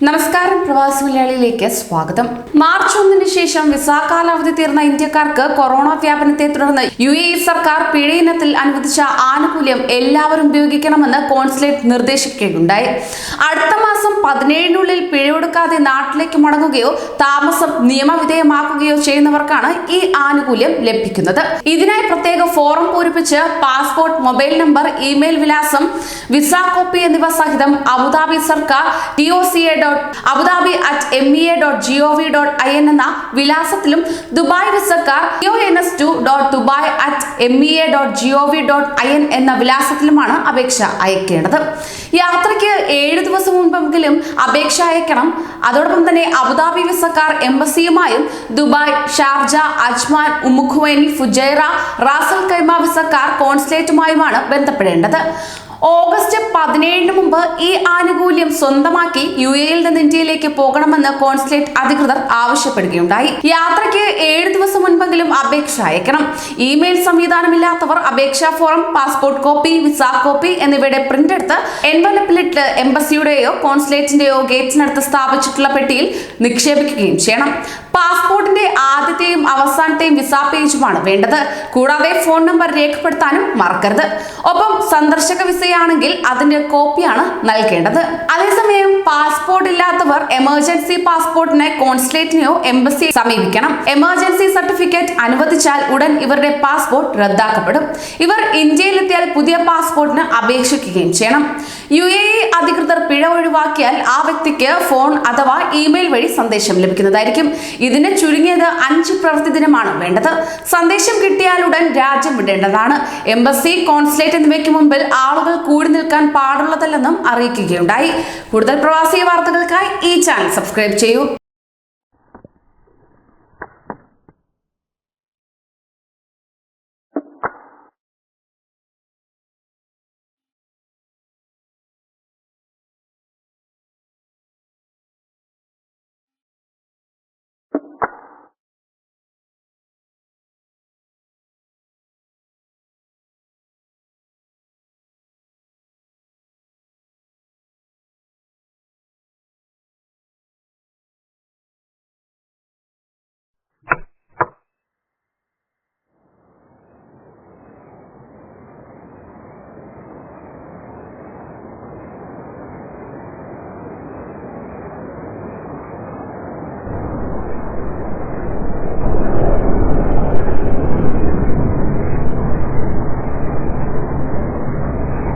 നമസ്കാരം, പ്രവാസി മലയാളിയിലേക്ക് സ്വാഗതം. മാർച്ച് 1 ശേഷം വിസ കാലാവധി തീർന്ന ഇന്ത്യക്കാർക്ക് കൊറോണ വ്യാപനത്തെ തുടർന്ന് UAE സർക്കാർ പിഴ ഇനത്തിൽ അനുവദിച്ച ആനുകൂല്യം എല്ലാവരും ഉപയോഗിക്കണമെന്ന് കോൺസുലേറ്റ് നിർദ്ദേശിക്കുകയുണ്ടായി. അടുത്ത മാസം 17-നുള്ളിൽ പിഴയൊടുക്കാതെ നാട്ടിലേക്ക് മടങ്ങുകയോ താമസം നിയമവിധേയമാക്കുകയോ ചെയ്യുന്നവർക്കാണ് ഈ ആനുകൂല്യം ലഭിക്കുന്നത്. ഇതിനായി പ്രത്യേക ഫോറം പൂരിപ്പിച്ച് പാസ്പോർട്ട്, മൊബൈൽ നമ്പർ, ഇമെയിൽ വിലാസം, വിസ കോപ്പി എന്നിവ സഹിതം അബുദാബി സർക്കാർ doca@mea.gov.in എന്ന വിലാസത്തിലും ദുബായ് വിസക്കാർ cons2.dubai@mea.gov.in എന്ന വിലാസത്തിലുമാണ് അപേക്ഷ അയക്കേണ്ടത്. യാത്രയ്ക്ക് 7 ദിവസം മുൻപെങ്കിലും അപേക്ഷ അയക്കണം. അതോടൊപ്പം തന്നെ അബുദാബി വിസക്കാർ എംബസിയുമായും Dubai, Sharjah, Ajman, Umm Al Quwain, Fujairah, Ras Al Khaimah വിസക്കാർ കോൺസുലേറ്റുമായുമാണ് ബന്ധപ്പെടേണ്ടത്. ഓഗസ്റ്റ് 17-ന് മുമ്പ് ഈ ആനുകൂല്യം സ്വന്തമാക്കി UAEയിൽ നിന്ന് ഇന്ത്യയിലേക്ക് പോകണമെന്ന് കോൺസുലേറ്റ് അധികൃതർ ആവശ്യപ്പെടുകയുണ്ടായി. യാത്രയ്ക്ക് 7 ദിവസം മുൻപെങ്കിലും അപേക്ഷ അയക്കണം. ഇമെയിൽ സംവിധാനമില്ലാത്തവർ അപേക്ഷാ forum, passport copy, visa copy എന്നിവയുടെ പ്രിന്റ് എടുത്ത് എൻവലപ്പിലിട്ട് എംബസിയുടെയോ കോൺസുലേറ്റിന്റെയോ ഗേറ്റിനടുത്ത് സ്ഥാപിച്ചിട്ടുള്ള പെട്ടിയിൽ നിക്ഷേപിക്കുകയും ചെയ്യണം. പാസ്പോർട്ടിന്റെ ആദ്യത്തെയും അവസാനത്തെയും വിസ പേജുമാണ് വേണ്ടത്. കൂടാതെ ഫോൺ നമ്പർ രേഖപ്പെടുത്താനും മറക്കരുത്. ഒപ്പം സന്ദർശക വിസയാണെങ്കിൽ അതിന്റെ കോപ്പിയാണ് നൽകേണ്ടത്. അതേസമയം പാസ്പോർട്ട് ഇല്ലാത്തവർ എമർജൻസി പാസ്പോർട്ടിനെ കോൺസുലേറ്റിനെയോ എംബസിയെ സമീപിക്കണം. എമർജൻസി സർട്ടിഫിക്കറ്റ് അനുവദിച്ചാൽ ഉടൻ ഇവരുടെ പാസ്പോർട്ട് റദ്ദാക്കപ്പെടും. ഇവർ ഇന്ത്യയിലെത്തിയാൽ പുതിയ പാസ്പോർട്ടിന് അപേക്ഷിക്കുകയും ചെയ്യണം. UAE അധികൃതർ പിഴ ഒഴിവാക്കിയാൽ ആ വ്യക്തിക്ക് ഫോൺ അഥവാ ഇമെയിൽ വഴി സന്ദേശം ലഭിക്കുന്നതായിരിക്കും. ഇതിന് ചുരുങ്ങിയത് 5 പ്രവൃത്തി ദിനമാണ് വേണ്ടത്. സന്ദേശം കിട്ടിയാലുടൻ രാജ്യം വിടേണ്ടതാണ്. എംബസി, കോൺസുലേറ്റ് എന്നിവയ്ക്ക് മുമ്പിൽ ആളുകൾ കൂടി നിൽക്കാൻ പാടുള്ളതല്ലെന്നും അറിയിക്കുകയുണ്ടായി. കൂടുതൽ പ്രവാസി വാർത്തകൾക്കായി ഈ ചാനൽ സബ്സ്ക്രൈബ് ചെയ്യൂ.